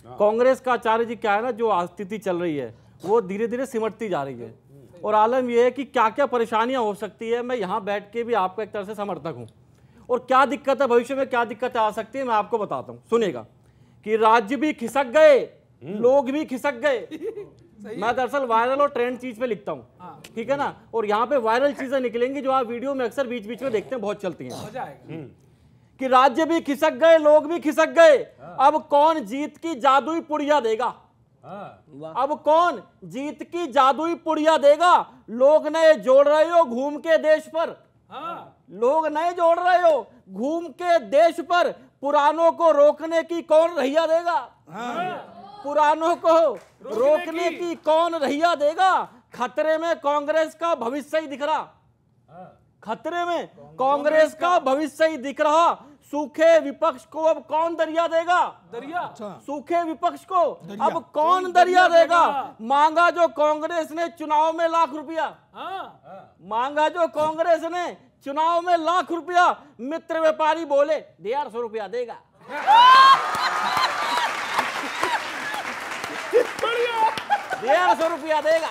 कांग्रेस का आचार्य जी क्या है ना, जो स्थिति चल रही है वो धीरे धीरे सिमटती जा रही है और आलम यह है कि क्या क्या परेशानियां हो सकती है। मैं यहां बैठ के भी आपका एक तरह से समर्थक हूं और क्या दिक्कत है, भविष्य में क्या दिक्कत आ सकती है मैं आपको बताता हूं। सुनेगा कि राज्य भी खिसक गए, लोग भी खिसक गए। मैं दरअसल वायरल और ट्रेंड चीज पे लिखता हूँ, ठीक है ना, और यहाँ पे वायरल चीजें निकलेंगी जो आप वीडियो में अक्सर बीच बीच में देखते हैं, बहुत चलती हैं। कि राज्य भी खिसक गए, लोग भी खिसक गए, अब कौन जीत की जादुई पुड़िया देगा। अब कौन जीत की जादुई पुड़िया देगा। लोग नए जोड़ रहे हो घूम के देश पर, लोग नए जोड़ रहे हो घूम के देश पर, पुरानों को रोकने की कौन रहिया देगा। पुरानों को रोकने की कौन रहिया देगा। खतरे में कांग्रेस का भविष्य ही दिख रहा, खतरे में कांग्रेस का भविष्य ही दिख रहा। सूखे विपक्ष को अब कौन दरिया देगा। दरिया सूखे विपक्ष को अब कौन दरिया देगा। मांगा जो कांग्रेस ने चुनाव में लाख रुपया, मांगा जो कांग्रेस ने चुनाव में लाख रुपया, मित्र व्यापारी बोले 150 रुपया देगा। 150 रुपया देगा।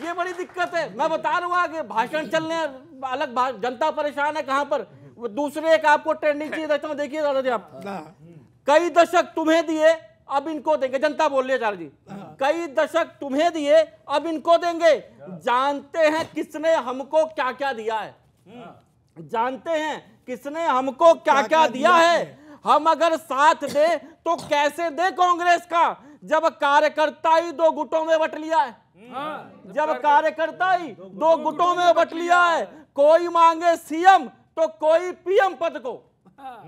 ये बड़ी दिक्कत है। मैं बता रहा हूं आगे भाषण चलने अलग, जनता परेशान है कहां पर। दूसरे एक आपको ट्रेंडिंग चीज देता हूं, देखिए दादाजी आप। कई दशक तुम्हें दिए अब इनको देंगे, जनता बोल रही है चार जी। कई दशक तुम्हें दिए अब इनको देंगे, जानते हैं किसने हमको क्या क्या दिया है, जानते हैं किसने हमको क्या क्या दिया है। हम अगर साथ दे तो कैसे दे कांग्रेस का, जब कार्यकर्ता ही दो गुटों में बट लिया है, जब कार्यकर्ता ही दो गुटों में बट लिया है। कोई मांगे सीएम तो कोई पीएम पद को,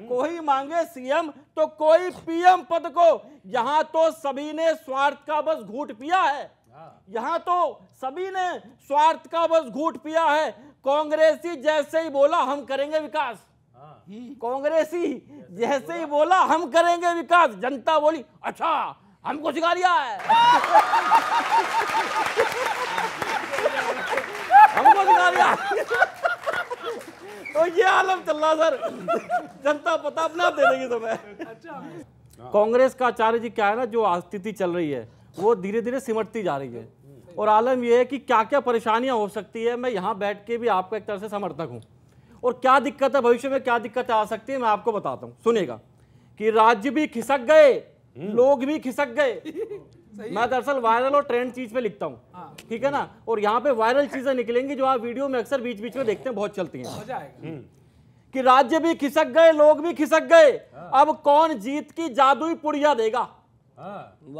कोई मांगे सीएम तो कोई पीएम पद को। यहां तो सभी ने स्वार्थ का बस घूंट पिया है, यहां तो सभी ने स्वार्थ का बस घूंट पिया है। कांग्रेसी जैसे ही बोला हम करेंगे विकास, कांग्रेसी जैसे ही बोला हम करेंगे विकास, जनता बोली अच्छा हमको सिखा दिया है, हमको सिखा दिया। तो ये आलम चल रहा सर, जनता पता अपने आप दे देगी तुम्हें। कांग्रेस का आचार्य जी क्या है ना, जो स्थिति चल रही है वो धीरे धीरे सिमटती जा रही है और आलम यह है कि क्या क्या परेशानियां हो सकती है। मैं यहां बैठ के भी आपका एक तरह से समर्थक हूं और क्या दिक्कत है, भविष्य में क्या दिक्कत आ सकती है मैं आपको बताता हूं। सुनेगा कि राज्य भी खिसक गए, लोग भी खिसक गए। मैं दरअसल वायरल और ट्रेंड चीज पे लिखता हूँ, ठीक है ना, और यहाँ पे वायरल चीजें निकलेंगी जो आप वीडियो में अक्सर बीच बीच में देखते हैं, बहुत चलती हैं। कि राज्य भी खिसक गए, लोग भी खिसक गए, अब कौन जीत की जादुई पुड़िया देगा।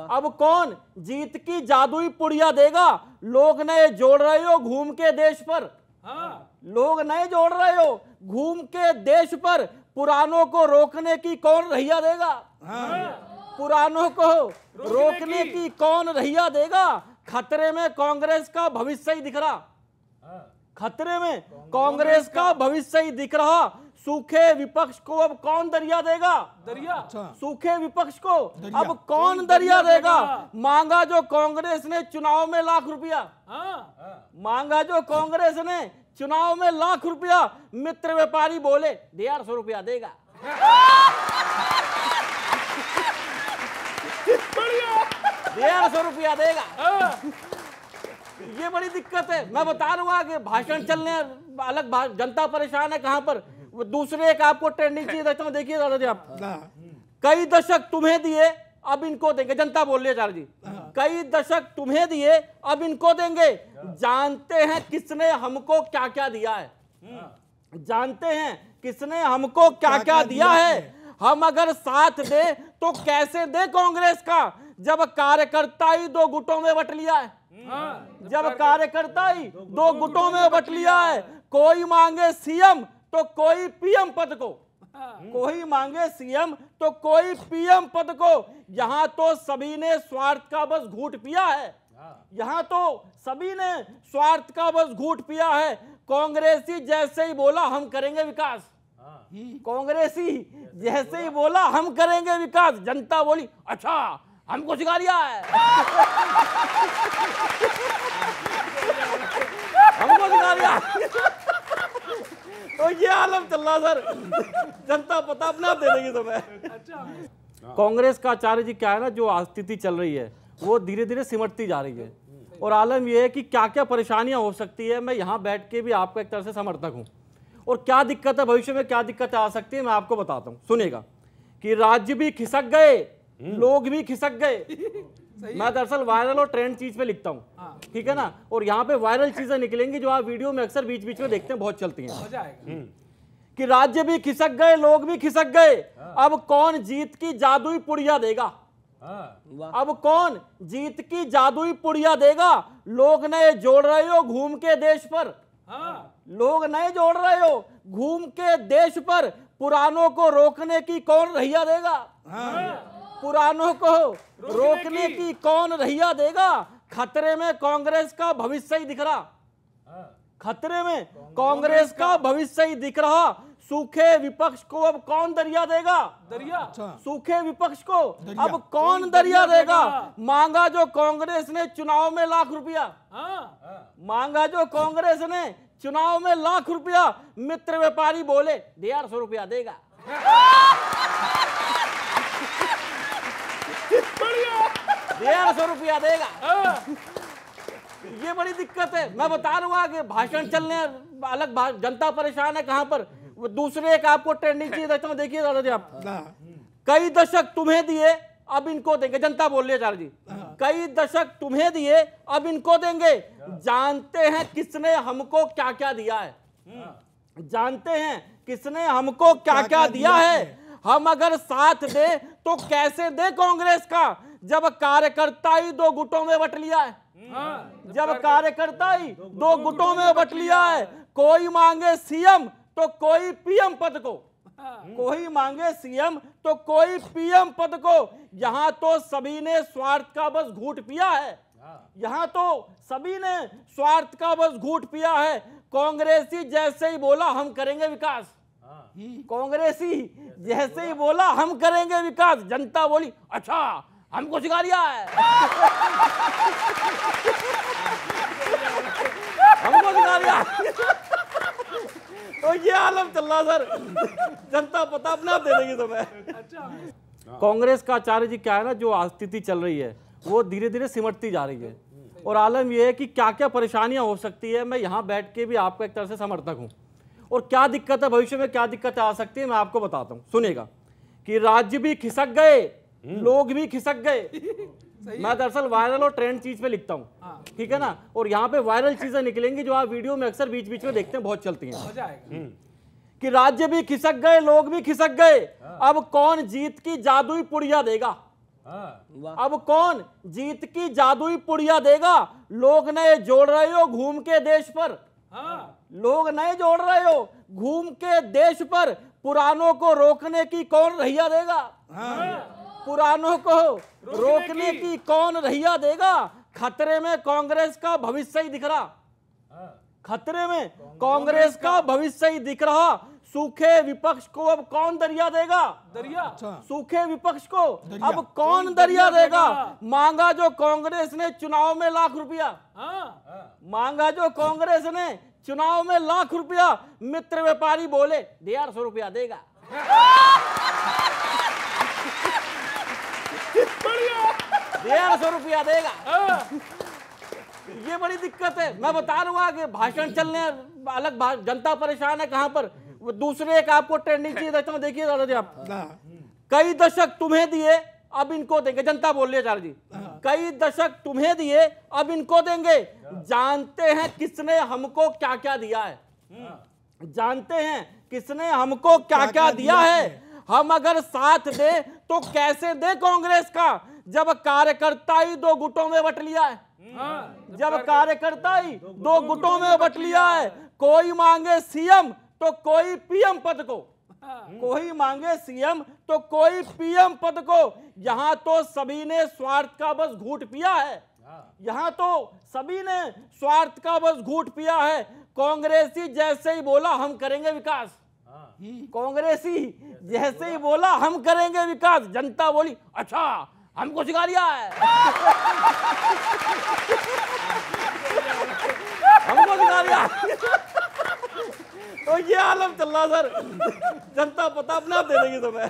अब कौन जीत की जादुई पुड़िया देगा। लोग नए जोड़ रहे हो घूम के देश पर, लोग नए जोड़ रहे हो घूम के देश पर, पुरानों को रोकने की कौन रहिया देगा। पुरानों को रोकने की कौन रहिया देगा। खतरे में कांग्रेस का भविष्य ही दिख रहा, खतरे में कांग्रेस का भविष्य ही दिख रहा। सूखे विपक्ष को अब कौन दरिया देगा। दरिया सूखे विपक्ष को अब कौन दरिया देगा। मांगा जो कांग्रेस ने चुनाव में लाख रुपया, मांगा जो कांग्रेस ने चुनाव में लाख रुपया, मित्र व्यापारी बोले 150 रुपया देगा। 150 रुपया देगा। ये बड़ी दिक्कत है। मैं बता रहा हूं आगे भाषण चलने अलग, जनता परेशान है कहां पर। दूसरे एक आपको ट्रेंडिंग चीज देता हूं, देखिए दादाजी आप। कई दशक तुम्हें दिए अब इनको देंगे, जनता बोल रही है चार जी। कई दशक तुम्हें दिए अब इनको देंगे, जानते हैं किसने हमको क्या क्या दिया है, जानते हैं किसने हमको क्या क्या दिया है। हम अगर साथ दे तो कैसे दे कांग्रेस का, जब कार्यकर्ता ही दो गुटों में बट लिया है, जब कार्यकर्ता ही दो गुटों में बट लिया है। कोई मांगे सीएम तो कोई पीएम पद को, कोई मांगे सीएम तो कोई पीएम पद को। यहां तो सभी ने स्वार्थ का बस घूंट पिया है, यहां तो सभी ने स्वार्थ का बस घूंट पिया है। कांग्रेसी जैसे ही बोला हम करेंगे विकास, कांग्रेसी जैसे ही बोला हम करेंगे विकास, जनता बोली अच्छा हमको सिखा दिया है, हमको सिखा दिया। तो ये आलम चल रहा सर, जनता पता अपने आप दे देगी तुम्हें। कांग्रेस का आचार्य जी क्या है ना, जो स्थिति चल रही है वो धीरे धीरे सिमटती जा रही है। और आलम यह है कि क्या क्या परेशानियां हो सकती है, मैं यहां बैठ के भी आपका एक तरह से समर्थक हूं। और क्या दिक्कत है, भविष्य में क्या दिक्कतें आ सकती है, मैं आपको बताता हूं। सुनेगा कि राज्य भी खिसक गए, लोग भी खिसक गए। मैं दरअसल वायरल और ट्रेंड चीज पे लिखता हूँ, ठीक है ना। और यहाँ पे वायरल चीजें निकलेंगी जो आप वीडियो में अक्सर बीच बीच में देखते हैं, बहुत चलती हैं। कि राज्य भी खिसक गए, लोग भी खिसक गए, अब कौन जीत की जादुई पुड़िया देगा। अब कौन जीत की जादुई पुड़िया देगा। लोग नए जोड़ रहे हो घूम के देश पर, लोग नए जोड़ रहे हो घूम के देश पर, पुरानों को रोकने की कौन रहिया देगा। पुरानों को रोकने की कौन रहिया देगा। खतरे में कांग्रेस का भविष्य ही दिख रहा, खतरे में कांग्रेस का भविष्य ही दिख रहा। सूखे विपक्ष को अब कौन दरिया देगा। दरिया सूखे विपक्ष को अब कौन दरिया देगा। मांगा जो कांग्रेस ने चुनाव में लाख रुपया, मांगा जो कांग्रेस ने चुनाव में लाख रुपया, मित्र व्यापारी बोले 150 रुपया देगा। 150 रुपया देगा। ये बड़ी दिक्कत है। मैं बता रहा हूँ आगे भाषण चलने अलग, जनता परेशान है कहां पर। दूसरे एक आपको ट्रेंडिंग चीज देता हूं, देखिए दादा जी आप। कई दशक तुम्हें दिए अब इनको देंगे, जनता बोल रही है चार जी। कई दशक तुम्हें दिए अब इनको देंगे, जानते हैं किसने हमको क्या क्या दिया है, जानते हैं किसने हमको क्या क्या दिया है। हम अगर साथ दे तो कैसे दे कांग्रेस का, जब कार्यकर्ता ही दो गुटों में बट लिया है, जब कार्यकर्ता ही दो गुटों में बट लिया है। कोई मांगे सीएम तो कोई पीएम पद को, कोई मांगे सीएम तो कोई पीएम पद को। यहां तो सभी ने स्वार्थ का बस घूंट पिया है, यहां तो सभी ने स्वार्थ का बस घूंट पिया है। कांग्रेसी जैसे ही बोला हम करेंगे विकास, कांग्रेसी जैसे ही बोला हम करेंगे विकास, जनता बोली अच्छा हमको सिखा दिया है, हमको सिखा दिया। तो ये आलम चल रहा सर, जनता पता अपने आप दे देगी तुम्हें। कांग्रेस का आचार्य जी क्या है ना, जो स्थिति चल रही है वो धीरे धीरे सिमटती जा रही है। और आलम यह है कि क्या क्या परेशानियां हो सकती है, मैं यहां बैठ के भी आपका एक तरह से समर्थक हूं। और क्या दिक्कत है, भविष्य में क्या दिक्कतें आ सकती है, मैं आपको बताता हूं। सुनेगा कि राज्य भी खिसक गए, लोग भी खिसक गए। मैं दरअसल वायरल और ट्रेंड चीज पे लिखता हूँ, ठीक है ना। और यहाँ पे वायरल चीजें निकलेंगी जो आप वीडियो में अक्सर बीच बीच में देखते हैं, बहुत चलती हैं। कि राज्य भी खिसक गए, लोग भी खिसक गए, अब कौन जीत की जादुई पुड़िया देगा। अब कौन जीत की जादुई पुड़िया देगा। लोग नए जोड़ रहे हो घूम के देश पर, लोग नए जोड़ रहे हो घूम के देश पर, पुरानों को रोकने की कौन रहिया देगा। पुरानों को रोकने की कौन रहिया देगा। खतरे में कांग्रेस का भविष्य ही दिख रहा, खतरे में कांग्रेस का भविष्य ही दिख रहा। सूखे विपक्ष को अब कौन दरिया देगा। दरिया सूखे विपक्ष को अब कौन दरिया देगा। मांगा जो कांग्रेस ने चुनाव में लाख रुपया, मांगा जो कांग्रेस ने चुनाव में लाख रुपया, मित्र व्यापारी बोले 150 रुपया देगा। 150 रुपया देगा। ये बड़ी दिक्कत है। मैं बता रहा हूँ आगे भाषण चलने अलग, जनता परेशान है कहां पर। दूसरे एक आपको ट्रेंडिंग चीज देता हूं, देखिए दादा जी आप। कई दशक तुम्हें दिए अब इनको देंगे, जनता बोल रही है चार जी। कई दशक तुम्हें दिए अब इनको देंगे, जानते हैं किसने हमको क्या क्या दिया है, जानते हैं किसने हमको क्या क्या दिया है। हम अगर साथ दे तो कैसे दे कांग्रेस का, जब कार्यकर्ता ही दो गुटों में बट लिया है, जब कार्यकर्ता ही दो गुटों में बट लिया है। कोई मांगे सीएम तो कोई पीएम पद को, कोई मांगे सीएम तो कोई पीएम पद को। यहां तो सभी ने स्वार्थ का बस घूंट पिया है, यहां तो सभी ने स्वार्थ का बस घूंट पिया है। कांग्रेसी जैसे ही बोला हम करेंगे विकास, कांग्रेसी जैसे ही बोला हम करेंगे विकास, जनता बोली अच्छा हमको सिखा दिया है, हमको सिखा दिया। तो ये आलम चल रहा सर, जनता पता अपने आप दे देगी तुम्हें।